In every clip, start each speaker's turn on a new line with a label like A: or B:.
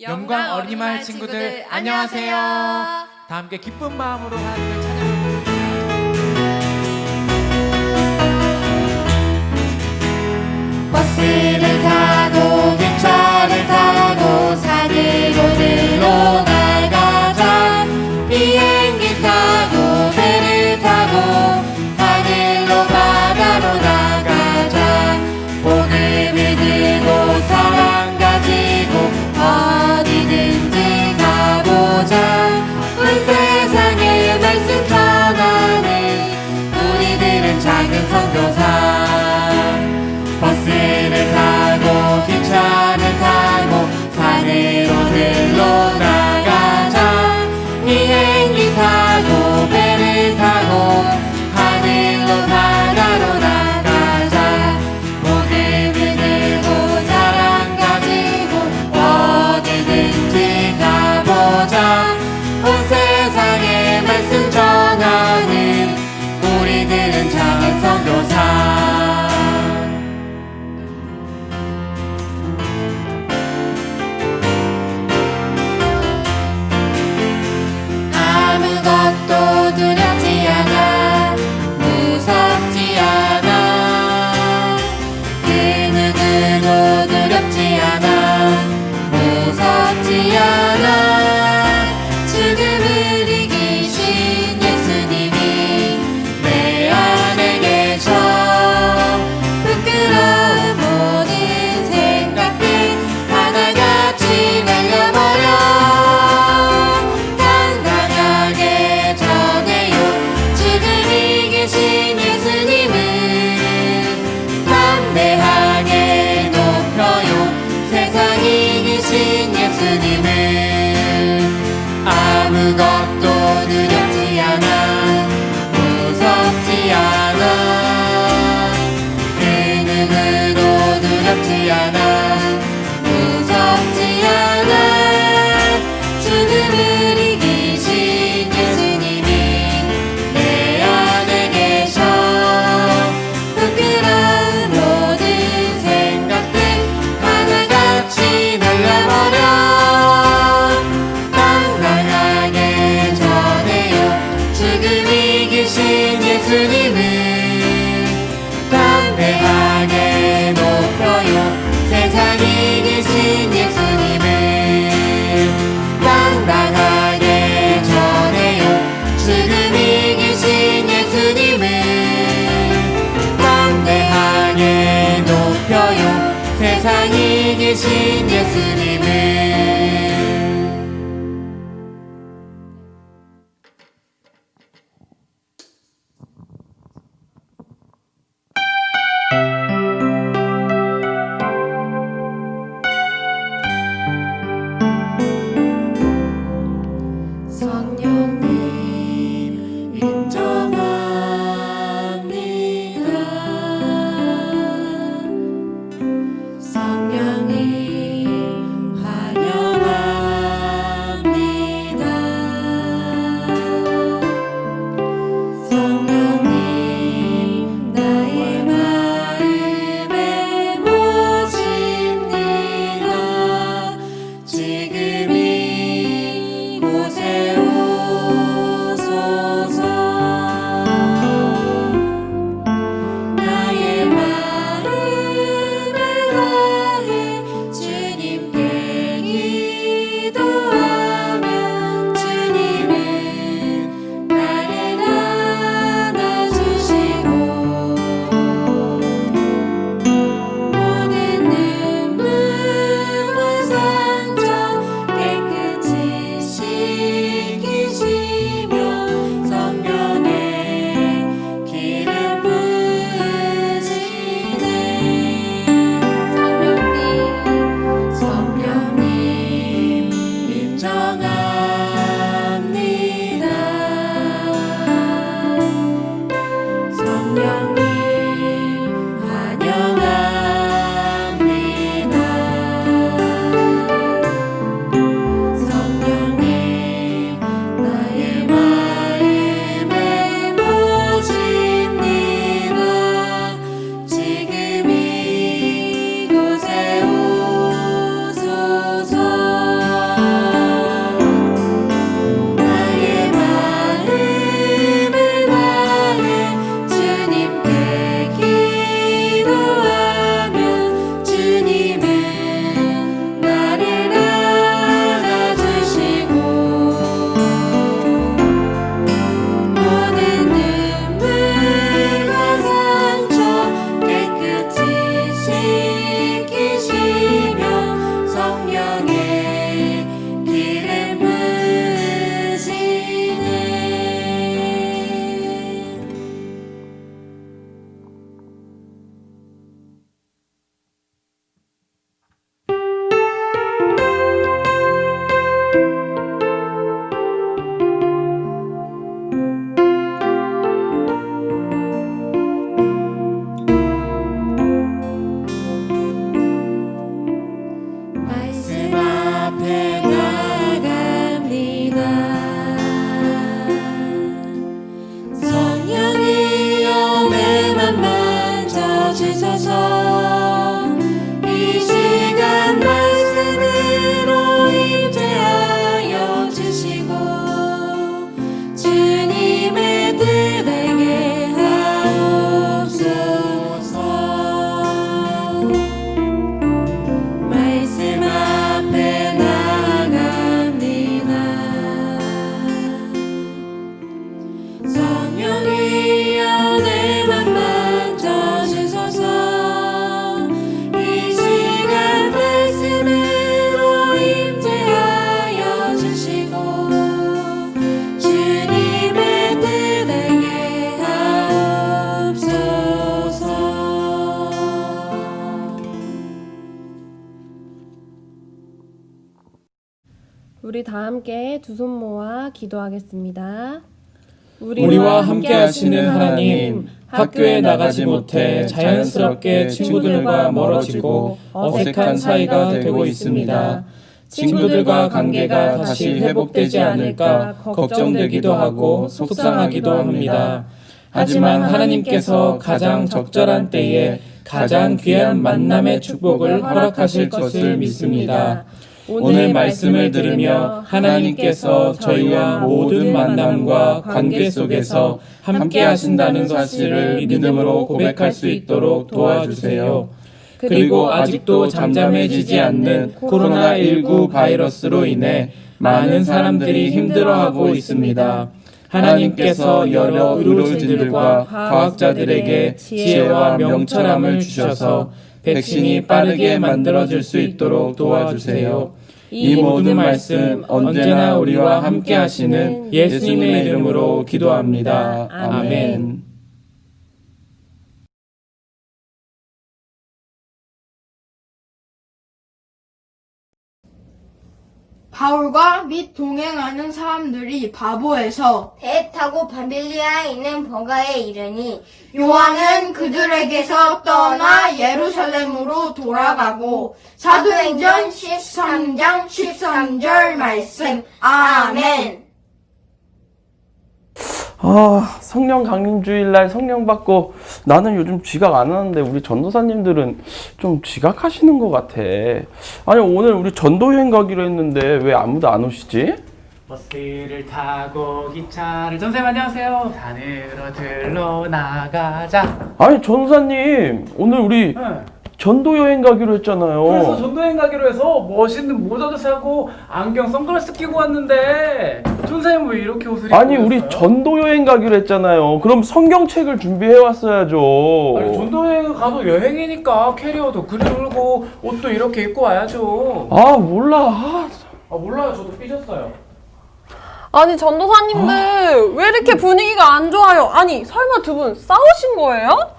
A: 영광 어린이마을 친구들 안녕하세요. 다 함께 기쁜 마음으로 하나님을 찬양합니다.
B: 버스를 타고 기차를 타고 산으로 들러나가자. 비행기 타고 배를 타고 하늘로 바다로 나가자. 복음을 들고 사랑 가지고 어디든지 가보자. 온 세상에 말씀 전하는 우리들은 작은 선교사. 버스를 타
C: 우리 다 함께 두 손 모아 기도하겠습니다.
D: 우리와 함께 하시는 하나님, 학교에 나가지 못해 자연스럽게 친구들과 멀어지고 어색한 사이가 되고 있습니다. 친구들과 관계가 다시 회복되지 않을까 걱정되기도 하고 속상하기도 합니다. 하지만 하나님께서 가장 적절한 때에 가장 귀한 만남의 축복을 허락하실 것을 믿습니다. 오늘 말씀을 들으며 하나님께서 저희와 모든 만남과 관계 속에서 함께 하신다는 사실을 믿음으로 고백할 수 있도록 도와주세요. 그리고 아직도 잠잠해지지 않는 코로나19 바이러스로 인해 많은 사람들이 힘들어하고 있습니다. 하나님께서 여러 의료진들과 과학자들에게 지혜와 명철함을 주셔서 백신이 빠르게 만들어질 수 있도록 도와주세요. 이 모든 말씀 언제나 우리와 함께 하시는 예수님의 이름으로 기도합니다. 아멘.
E: 바울과 및 동행하는 사람들이 바보에서
B: 배 타고 밤빌리아에 있는 버가에 이르니
E: 요한은 그들에게서 떠나 예루살렘으로 돌아가고 사도행전 13장 13절 말씀. 아멘.
D: 성령 강림주일날 성령 받고 나는 요즘 지각 안 하는데 우리 전도사님들은 좀 지각하시는 것 같아. 아니 오늘 우리 전도여행 가기로 했는데 왜 아무도 안 오시지?
A: 버스를 타고 기차를 선생님 안녕하세요. 산으로 들러 나가자.
D: 아니 전도사님 오늘 우리 전도여행 가기로 했잖아요.
A: 그래서 전도여행 가기로 해서 멋있는 모자도 사고 안경 선글라스 끼고 왔는데 전사님 왜 이렇게 옷을 입고
D: 아니
A: 오셨어요?
D: 우리 전도여행 가기로 했잖아요. 그럼 성경책을 준비해 왔어야죠.
A: 아니 전도여행 가도 여행이니까 캐리어도 그리 들고 옷도 이렇게 입고 와야죠.
D: 아 몰라.
A: 몰라요. 저도 삐졌어요.
C: 아니 전도사님들 왜 이렇게 분위기가 안 좋아요? 아니 설마 두 분 싸우신 거예요?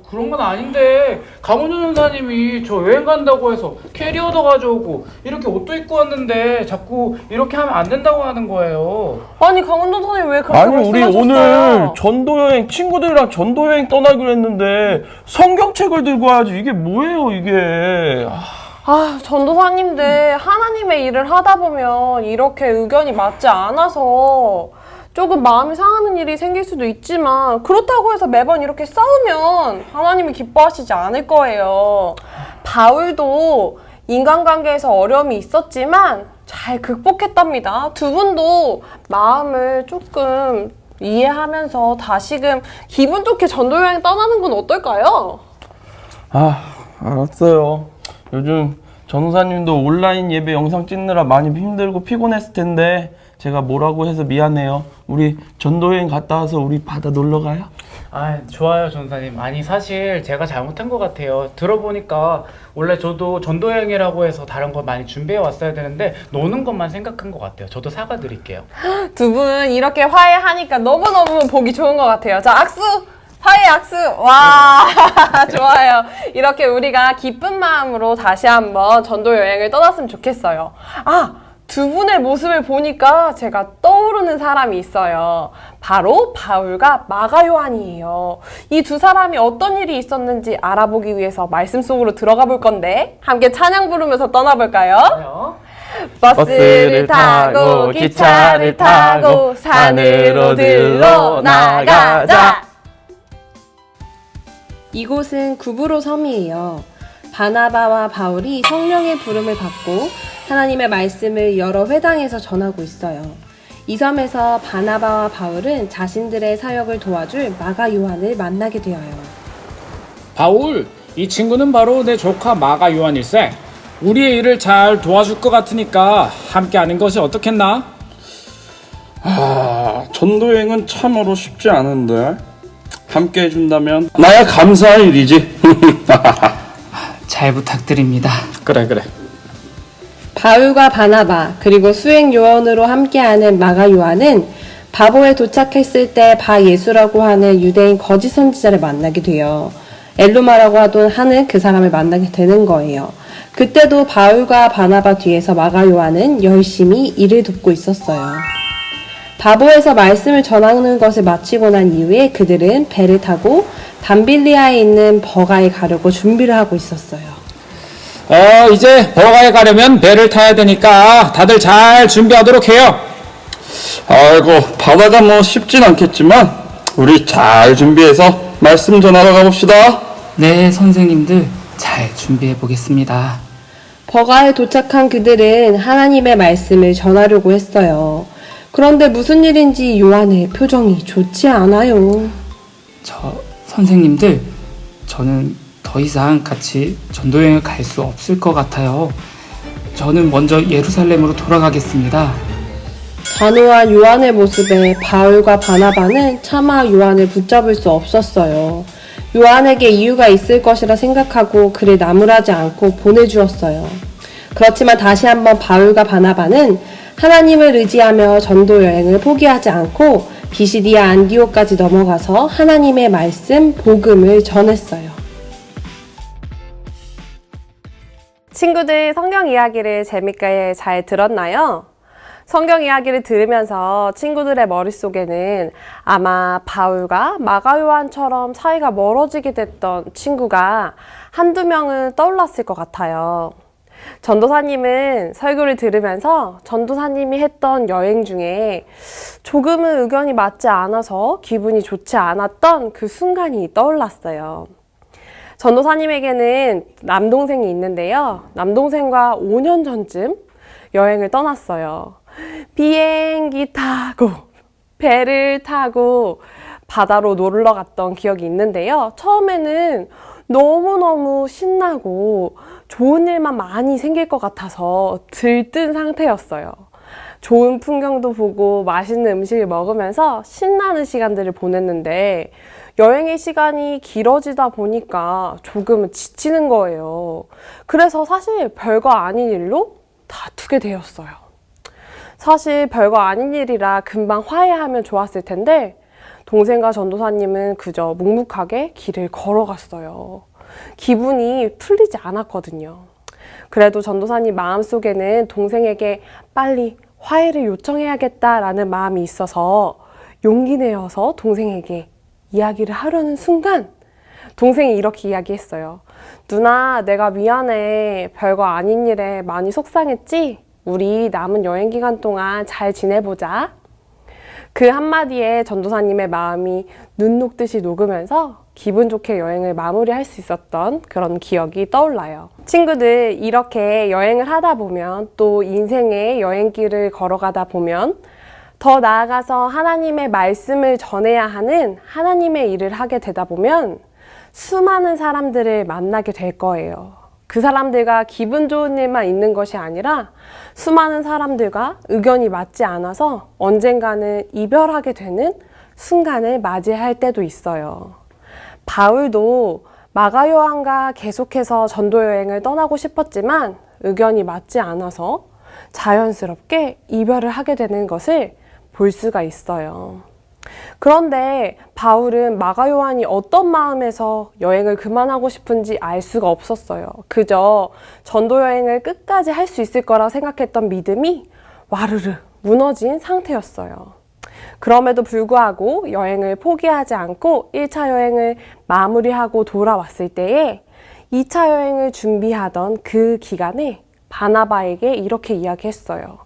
A: 그런 건 아닌데 강원준 전사님이 저 여행 간다고 해서 캐리어도 가져오고 이렇게 옷도 입고 왔는데 자꾸 이렇게 하면 안 된다고 하는 거예요.
C: 아니 강원 전사님 왜 그렇게
D: 아니 우리
C: 말씀하셨어요?
D: 오늘 전도여행 친구들이랑 전도여행 떠나기로 했는데 성경책을 들고 와야지. 이게 뭐예요 이게.
C: 전도사님들 하나님의 일을 하다 보면 이렇게 의견이 맞지 않아서 조금 마음이 상하는 일이 생길 수도 있지만 그렇다고 해서 매번 이렇게 싸우면 하나님이 기뻐하시지 않을 거예요. 바울도 인간관계에서 어려움이 있었지만 잘 극복했답니다. 두 분도 마음을 조금 이해하면서 다시금 기분 좋게 전도여행 떠나는 건 어떨까요?
D: 알았어요. 요즘 전도사님도 온라인 예배 영상 찍느라 많이 힘들고 피곤했을 텐데 제가 뭐라고 해서 미안해요. 우리 전도여행 갔다 와서 우리 바다 놀러 가요?
A: 좋아요 전사님. 아니 사실 제가 잘못한 것 같아요. 들어보니까 원래 저도 전도여행이라고 해서 다른 거 많이 준비해 왔어야 되는데 노는 것만 생각한 것 같아요. 저도 사과드릴게요.
C: 두 분 이렇게 화해하니까 너무너무 보기 좋은 것 같아요. 자, 악수! 화해 악수! 와, 좋아요. 이렇게 우리가 기쁜 마음으로 다시 한번 전도 여행을 떠났으면 좋겠어요. 두 분의 모습을 보니까 제가 떠오르는 사람이 있어요. 바로 바울과 마가 요한이에요. 이 두 사람이 어떤 일이 있었는지 알아보기 위해서 말씀 속으로 들어가 볼 건데 함께 찬양 부르면서 떠나볼까요? 버스를 타고 기차를 타고 산으로 들러 나가자. 이곳은 구브로 섬이에요. 바나바와 바울이 성령의 부름을 받고 하나님의 말씀을 여러 회당에서 전하고 있어요. 이 섬에서 바나바와 바울은 자신들의 사역을 도와줄 마가 요한을 만나게 되어요.
F: 바울, 이 친구는 바로 내 조카 마가 요한일세. 우리의 일을 잘 도와줄 것 같으니까 함께 하는 것이 어떻겠나?
G: 전도여행은 참으로 쉽지 않은데 함께 해준다면 나야 감사할 일이지.
F: 잘 부탁드립니다.
G: 그래.
C: 바울과 바나바 그리고 수행 요원으로 함께하는 마가 요한은 바보에 도착했을 때 바 예수라고 하는 유대인 거짓 선지자를 만나게 돼요. 엘루마라고 하는 그 사람을 만나게 되는 거예요. 그때도 바울과 바나바 뒤에서 마가 요한은 열심히 일을 돕고 있었어요. 바보에서 말씀을 전하는 것을 마치고 난 이후에 그들은 배를 타고 밤빌리아에 있는 버가에 가려고 준비를 하고 있었어요.
F: 이제 버가에 가려면 배를 타야 되니까 다들 잘 준비하도록 해요.
G: 아이고, 바다가 뭐 쉽진 않겠지만 우리 잘 준비해서 말씀 전하러 가봅시다.
A: 네, 선생님들 잘 준비해 보겠습니다.
C: 버가에 도착한 그들은 하나님의 말씀을 전하려고 했어요. 그런데 무슨 일인지 요한의 표정이 좋지 않아요.
A: 선생님들, 저는 더 이상 같이 전도여행을 갈 수 없을 것 같아요. 저는 먼저 예루살렘으로 돌아가겠습니다.
C: 단호한 요한의 모습에 바울과 바나바는 차마 요한을 붙잡을 수 없었어요. 요한에게 이유가 있을 것이라 생각하고 그를 나무라지 않고 보내주었어요. 그렇지만 다시 한번 바울과 바나바는 하나님을 의지하며 전도 여행을 포기하지 않고 비시디아 안디오까지 넘어가서 하나님의 말씀, 복음을 전했어요. 친구들, 성경 이야기를 재밌게 잘 들었나요? 성경 이야기를 들으면서 친구들의 머릿속에는 아마 바울과 마가 요한처럼 사이가 멀어지게 됐던 친구가 한두 명은 떠올랐을 것 같아요. 전도사님은 설교를 들으면서 전도사님이 했던 여행 중에 조금은 의견이 맞지 않아서 기분이 좋지 않았던 그 순간이 떠올랐어요. 전도사님에게는 남동생이 있는데요. 남동생과 5년 전쯤 여행을 떠났어요. 비행기 타고 배를 타고 바다로 놀러 갔던 기억이 있는데요. 처음에는 너무너무 신나고 좋은 일만 많이 생길 것 같아서 들뜬 상태였어요. 좋은 풍경도 보고 맛있는 음식을 먹으면서 신나는 시간들을 보냈는데 여행의 시간이 길어지다 보니까 조금은 지치는 거예요. 그래서 사실 별거 아닌 일로 다투게 되었어요. 사실 별거 아닌 일이라 금방 화해하면 좋았을 텐데 동생과 전도사님은 그저 묵묵하게 길을 걸어갔어요. 기분이 풀리지 않았거든요. 그래도 전도사님 마음속에는 동생에게 빨리 화해를 요청해야겠다라는 마음이 있어서 용기 내어서 동생에게 이야기를 하려는 순간 동생이 이렇게 이야기했어요. 누나, 내가 미안해. 별거 아닌 일에 많이 속상했지? 우리 남은 여행 기간 동안 잘 지내보자. 그 한마디에 전도사님의 마음이 눈 녹듯이 녹으면서 기분 좋게 여행을 마무리할 수 있었던 그런 기억이 떠올라요. 친구들, 이렇게 여행을 하다 보면 또 인생의 여행길을 걸어가다 보면 더 나아가서 하나님의 말씀을 전해야 하는 하나님의 일을 하게 되다 보면 수많은 사람들을 만나게 될 거예요. 그 사람들과 기분 좋은 일만 있는 것이 아니라 수많은 사람들과 의견이 맞지 않아서 언젠가는 이별하게 되는 순간을 맞이할 때도 있어요. 바울도 마가 요한과 계속해서 전도 여행을 떠나고 싶었지만 의견이 맞지 않아서 자연스럽게 이별을 하게 되는 것을 볼 수가 있어요. 그런데 바울은 마가 요한이 어떤 마음에서 여행을 그만하고 싶은지 알 수가 없었어요. 그저 전도 여행을 끝까지 할 수 있을 거라 생각했던 믿음이 와르르 무너진 상태였어요. 그럼에도 불구하고 여행을 포기하지 않고 1차 여행을 마무리하고 돌아왔을 때에 2차 여행을 준비하던 그 기간에 바나바에게 이렇게 이야기했어요.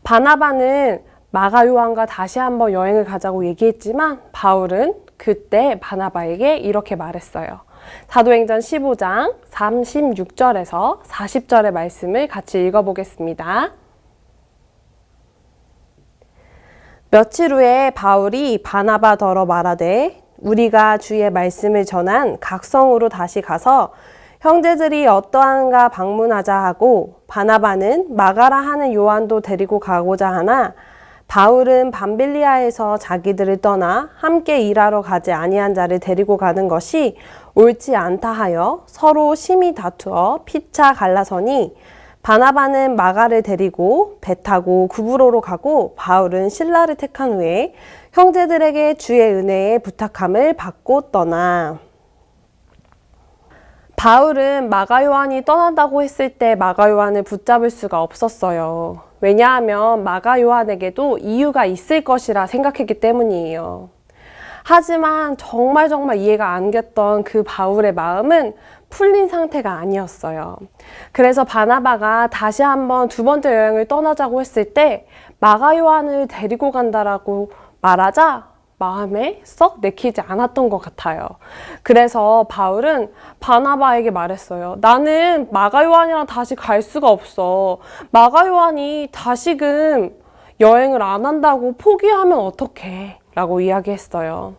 C: 바나바는 마가 요한과 다시 한번 여행을 가자고 얘기했지만 바울은 그때 바나바에게 이렇게 말했어요. 사도행전 15장 36절에서 40절의 말씀을 같이 읽어보겠습니다. 며칠 후에 바울이 바나바더러 말하되 우리가 주의 말씀을 전한 각성으로 다시 가서 형제들이 어떠한가 방문하자 하고 바나바는 마가라 하는 요한도 데리고 가고자 하나 바울은 밤빌리아에서 자기들을 떠나 함께 일하러 가지 아니한 자를 데리고 가는 것이 옳지 않다 하여 서로 심히 다투어 피차 갈라서니 바나바는 마가를 데리고 배 타고 구브로로 가고 바울은 실라를 택한 후에 형제들에게 주의 은혜에 부탁함을 받고 떠나. 바울은 마가 요한이 떠난다고 했을 때 마가 요한을 붙잡을 수가 없었어요. 왜냐하면 마가 요한에게도 이유가 있을 것이라 생각했기 때문이에요. 하지만 정말 이해가 안 갔던 그 바울의 마음은 풀린 상태가 아니었어요. 그래서 바나바가 다시 한번 두 번째 여행을 떠나자고 했을 때 마가 요한을 데리고 간다라고 말하자 마음에 썩 내키지 않았던 것 같아요. 그래서 바울은 바나바에게 말했어요. 나는 마가 요한이랑 다시 갈 수가 없어. 마가 요한이 다시금 여행을 안 한다고 포기하면 어떡해? 라고 이야기했어요.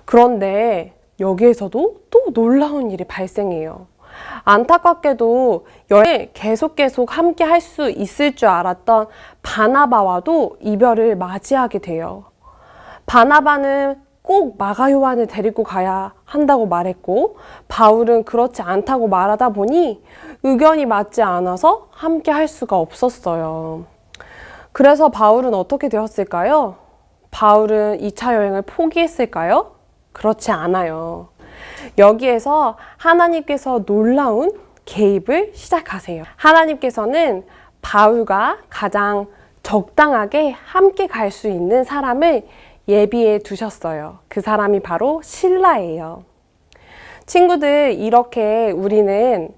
C: 그런데 여기에서도 또 놀라운 일이 발생해요. 안타깝게도 여행을 계속 함께 할 수 있을 줄 알았던 바나바와도 이별을 맞이하게 돼요. 바나바는 꼭 마가 요한을 데리고 가야 한다고 말했고 바울은 그렇지 않다고 말하다 보니 의견이 맞지 않아서 함께 할 수가 없었어요. 그래서 바울은 어떻게 되었을까요? 바울은 2차 여행을 포기했을까요? 그렇지 않아요. 여기에서 하나님께서 놀라운 개입을 시작하세요. 하나님께서는 바울과 가장 적당하게 함께 갈 수 있는 사람을 예비해 두셨어요. 그 사람이 바로 실라예요. 친구들, 이렇게 우리는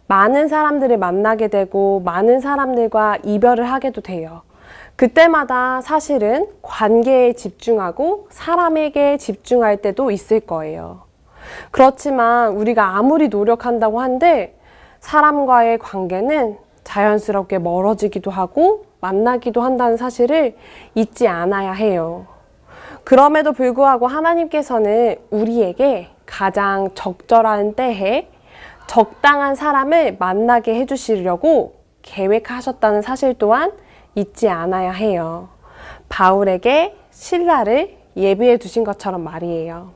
C: 많은 사람들을 만나게 되고 많은 사람들과 이별을 하게도 돼요. 그때마다 사실은 관계에 집중하고 사람에게 집중할 때도 있을 거예요. 그렇지만 우리가 아무리 노력한다고 한들 사람과의 관계는 자연스럽게 멀어지기도 하고 만나기도 한다는 사실을 잊지 않아야 해요. 그럼에도 불구하고 하나님께서는 우리에게 가장 적절한 때에 적당한 사람을 만나게 해주시려고 계획하셨다는 사실 또한 잊지 않아야 해요. 바울에게 실라를 예비해 두신 것처럼 말이에요.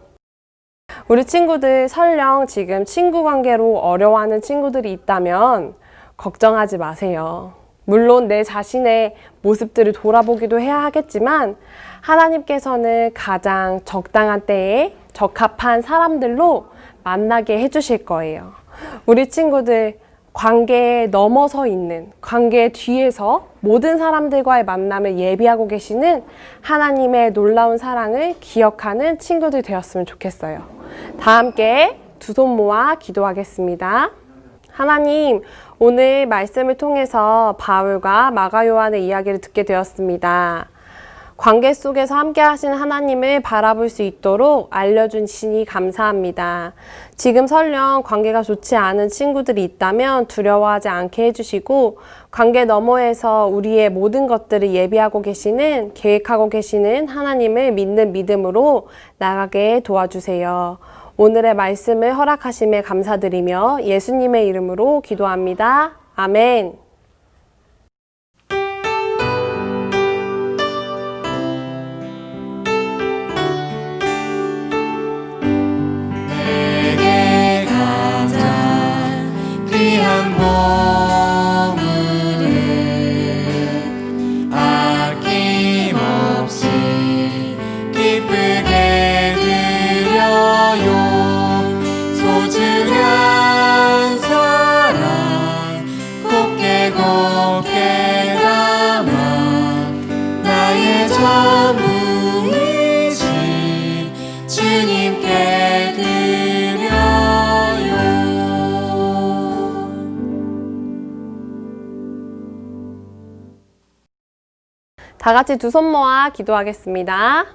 C: 우리 친구들 설령 지금 친구 관계로 어려워하는 친구들이 있다면 걱정하지 마세요. 물론 내 자신의 모습들을 돌아보기도 해야 하겠지만 하나님께서는 가장 적당한 때에 적합한 사람들로 만나게 해주실 거예요. 우리 친구들 관계에 넘어서 있는, 관계 뒤에서 모든 사람들과의 만남을 예비하고 계시는 하나님의 놀라운 사랑을 기억하는 친구들 되었으면 좋겠어요. 다 함께 두 손 모아 기도하겠습니다. 하나님, 오늘 말씀을 통해서 바울과 마가 요한의 이야기를 듣게 되었습니다. 관계 속에서 함께 하신 하나님을 바라볼 수 있도록 알려주시니 감사합니다. 지금 설령 관계가 좋지 않은 친구들이 있다면 두려워하지 않게 해주시고 관계 너머에서 우리의 모든 것들을 예비하고 계시는, 계획하고 계시는 하나님을 믿는 믿음으로 나가게 도와주세요. 오늘의 말씀을 허락하심에 감사드리며 예수님의 이름으로 기도합니다. 아멘. 다 같이 두 손 모아 기도하겠습니다.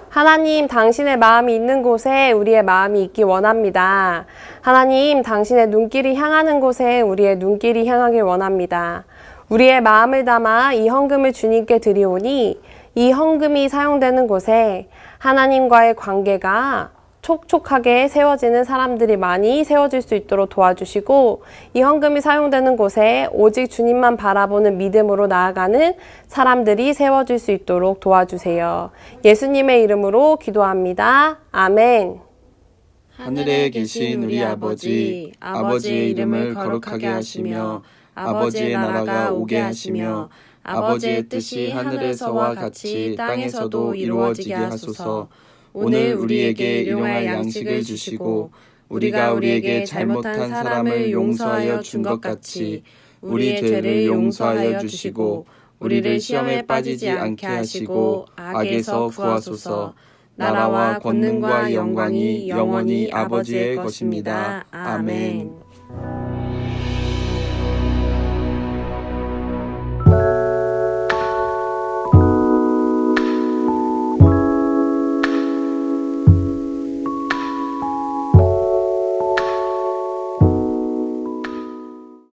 C: 하나님, 당신의 마음이 있는 곳에 우리의 마음이 있기 원합니다. 하나님, 당신의 눈길이 향하는 곳에 우리의 눈길이 향하길 원합니다. 우리의 마음을 담아 이 헌금을 주님께 드리오니 이 헌금이 사용되는 곳에 하나님과의 관계가 촉촉하게 세워지는 사람들이 많이 세워질 수 있도록 도와주시고 이 헌금이 사용되는 곳에 오직 주님만 바라보는 믿음으로 나아가는 사람들이 세워질 수 있도록 도와주세요. 예수님의 이름으로 기도합니다. 아멘.
H: 하늘에 계신 우리 아버지, 아버지의 이름을 거룩하게 하시며 아버지의 나라가 오게 하시며 아버지의 뜻이 하늘에서와 같이 땅에서도 이루어지게 하소서. 오늘 우리에게 일용할 양식을 주시고 우리가 우리에게 잘못한 사람을 용서하여 준 것 같이 우리의 죄를 용서하여 주시고 우리를 시험에 빠지지 않게 하시고 악에서 구하소서. 나라와 권능과 영광이 영원히 아버지의 것입니다. 아멘.